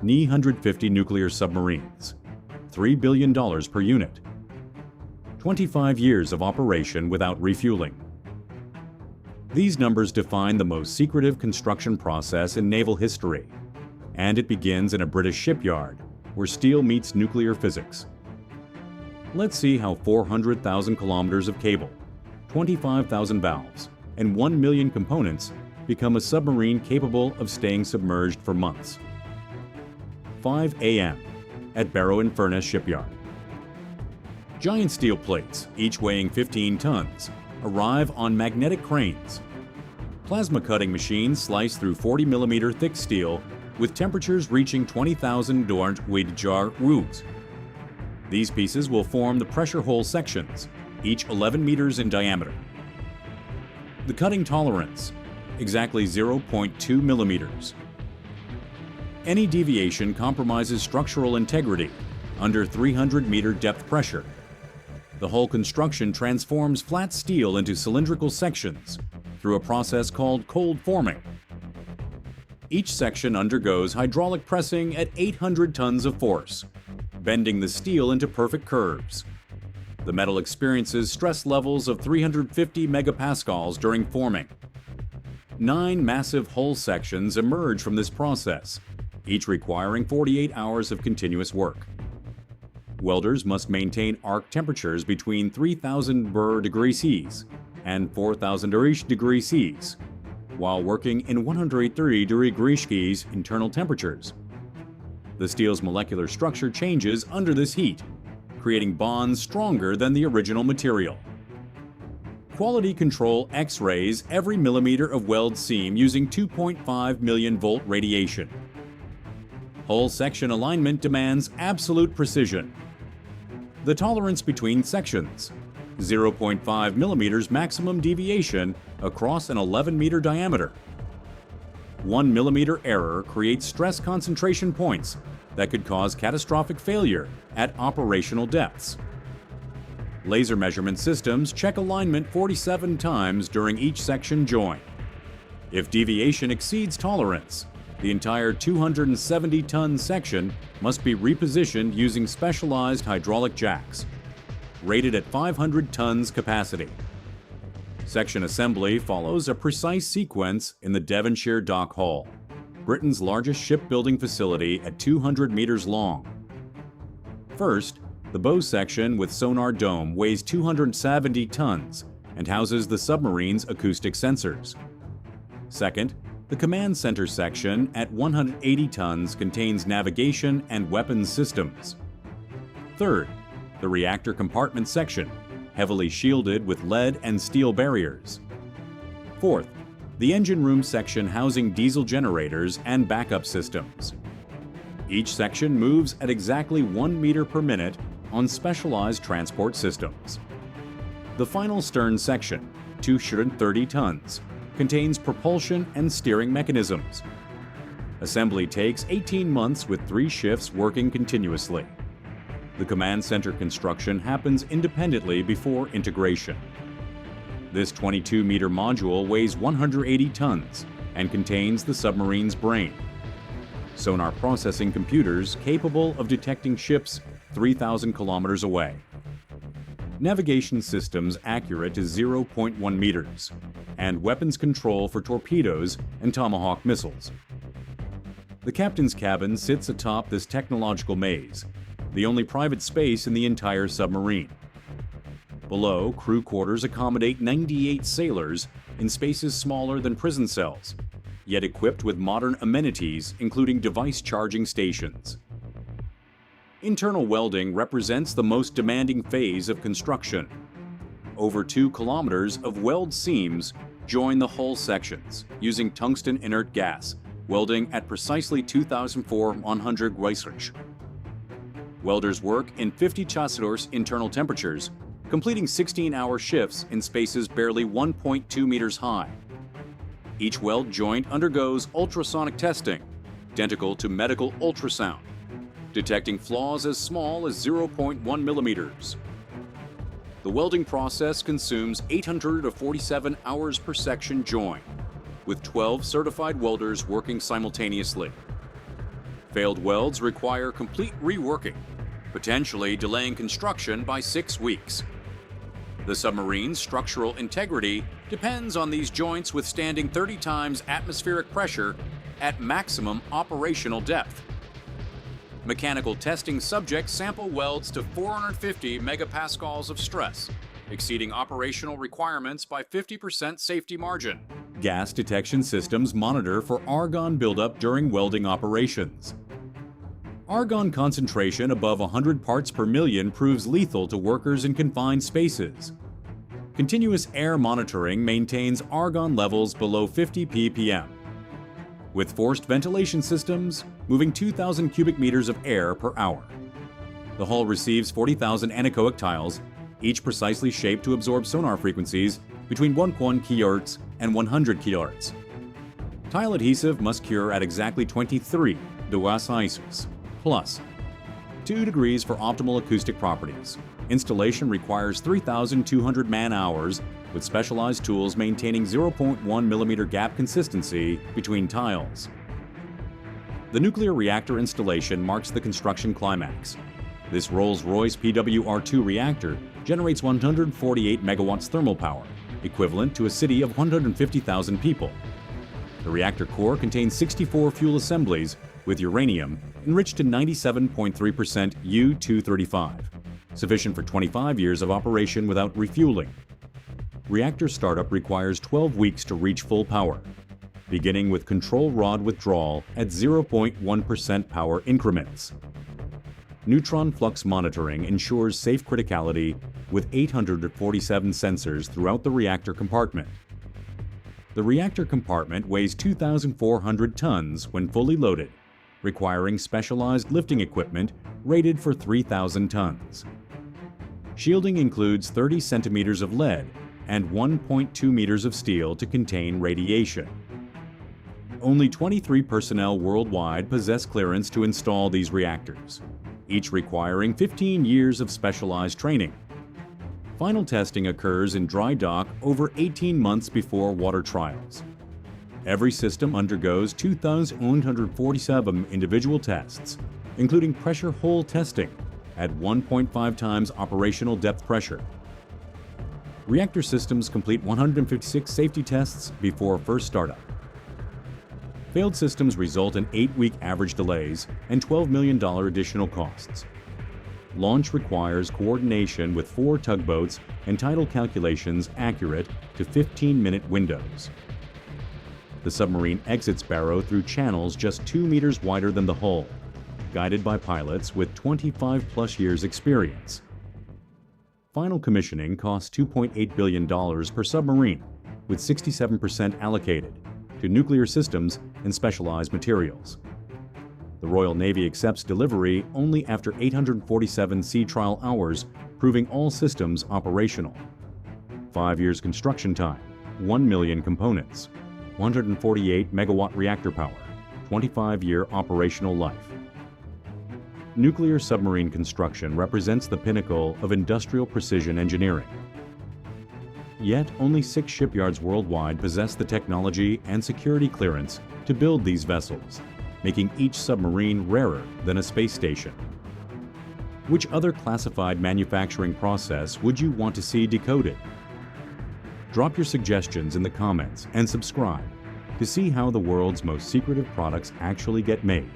150 nuclear submarines, $3 billion per unit, 25 years of operation without refueling. These numbers define the most secretive construction process in naval history, and it begins in a British shipyard where steel meets nuclear physics. Let's see how 400,000 kilometers of cable, 25,000 valves, and 1 million components become a submarine capable of staying submerged for months. 5 a.m. at Barrow-in-Furness Shipyard. Giant steel plates, each weighing 15 tons, arrive on magnetic cranes. Plasma cutting machines slice through 40mm thick steel with temperatures reaching 20,000 degrees. These pieces will form the pressure hull sections, each 11 meters in diameter. The cutting tolerance, exactly 0.2 millimeters. Any deviation compromises structural integrity under 300-meter depth pressure. The hull construction transforms flat steel into cylindrical sections through a process called cold forming. Each section undergoes hydraulic pressing at 800 tons of force, bending the steel into perfect curves. The metal experiences stress levels of 350 megapascals during forming. 9 massive hull sections emerge from this process, each requiring 48 hours of continuous work. Welders must maintain arc temperatures between 3,000 degrees C and 4,000 degrees C, while working in 130 degrees C internal temperatures. The steel's molecular structure changes under this heat, creating bonds stronger than the original material. Quality control X-rays every millimeter of weld seam using 2.5 million volt radiation. Hull section alignment demands absolute precision. The tolerance between sections, 0.5 millimeters maximum deviation across an 11-meter diameter. 1 millimeter error creates stress concentration points that could cause catastrophic failure at operational depths. Laser measurement systems check alignment 47 times during each section join. If deviation exceeds tolerance, the entire 270-ton section must be repositioned using specialized hydraulic jacks, rated at 500 tons capacity. Section assembly follows a precise sequence in the Devonshire Dock Hall, Britain's largest shipbuilding facility at 200 meters long. First, the bow section with sonar dome weighs 270 tons and houses the submarine's acoustic sensors. Second, the command center section at 180 tons contains navigation and weapons systems. Third, the reactor compartment section, heavily shielded with lead and steel barriers. Fourth, the engine room section housing diesel generators and backup systems. Each section moves at exactly 1 meter per minute on specialized transport systems. The final stern section, 230 tons, contains propulsion and steering mechanisms. Assembly takes 18 months with 3 shifts working continuously. The command center construction happens independently before integration. This 22-meter module weighs 180 tons and contains the submarine's brain. Sonar processing computers capable of detecting ships 3,000 kilometers away. Navigation systems accurate to 0.1 meters, and weapons control for torpedoes and Tomahawk missiles. The captain's cabin sits atop this technological maze, the only private space in the entire submarine. Below, crew quarters accommodate 98 sailors in spaces smaller than prison cells, yet equipped with modern amenities including device charging stations. Internal welding represents the most demanding phase of construction. Over 2 kilometers of weld seams join the hull sections using tungsten inert gas, welding at precisely 2,400 degrees. Welders work in 50 Celsius internal temperatures, completing 16-hour shifts in spaces barely 1.2 meters high. Each weld joint undergoes ultrasonic testing, identical to medical ultrasound, detecting flaws as small as 0.1 millimeters. The welding process consumes 847 hours per section join, with 12 certified welders working simultaneously. Failed welds require complete reworking, potentially delaying construction by 6 weeks. The submarine's structural integrity depends on these joints withstanding 30 times atmospheric pressure at maximum operational depth. Mechanical testing subjects sample welds to 450 megapascals of stress, exceeding operational requirements by 50% safety margin. Gas detection systems monitor for argon buildup during welding operations. Argon concentration above 100 parts per million proves lethal to workers in confined spaces. Continuous air monitoring maintains argon levels below 50 ppm. With forced ventilation systems, moving 2,000 cubic meters of air per hour. The hull receives 40,000 anechoic tiles, each precisely shaped to absorb sonar frequencies between 1 kHz and 100 kHz. Tile adhesive must cure at exactly 23 degrees Celsius, plus 2 degrees for optimal acoustic properties. Installation requires 3,200 man-hours with specialized tools maintaining 0.1 mm gap consistency between tiles. The nuclear reactor installation marks the construction climax. This Rolls-Royce PWR-2 reactor generates 148 megawatts thermal power, equivalent to a city of 150,000 people. The reactor core contains 64 fuel assemblies with uranium enriched to 97.3% U-235, sufficient for 25 years of operation without refueling. Reactor startup requires 12 weeks to reach full power, beginning with control rod withdrawal at 0.1% power increments. Neutron flux monitoring ensures safe criticality with 847 sensors throughout the reactor compartment. The reactor compartment weighs 2,400 tons when fully loaded, requiring specialized lifting equipment rated for 3,000 tons. Shielding includes 30 centimeters of lead and 1.2 meters of steel to contain radiation. Only 23 personnel worldwide possess clearance to install these reactors, each requiring 15 years of specialized training. Final testing occurs in dry dock over 18 months before water trials. Every system undergoes 2,147 individual tests, including pressure hole testing at 1.5 times operational depth pressure. Reactor systems complete 156 safety tests before first startup. Failed systems result in 8-week average delays and $12 million additional costs. Launch requires coordination with 4 tugboats and tidal calculations accurate to 15-minute windows. The submarine exits Barrow through channels just 2 meters wider than the hull, guided by pilots with 25-plus years experience. Final commissioning costs $2.8 billion per submarine, with 67% allocated to nuclear systems and specialized materials. The Royal Navy accepts delivery only after 847 sea trial hours, proving all systems operational. 5 years construction time, 1 million components, 148 megawatt reactor power, 25-year operational life. Nuclear submarine construction represents the pinnacle of industrial precision engineering. Yet, only 6 shipyards worldwide possess the technology and security clearance to build these vessels, making each submarine rarer than a space station. Which other classified manufacturing process would you want to see decoded? Drop your suggestions in the comments and subscribe to see how the world's most secretive products actually get made.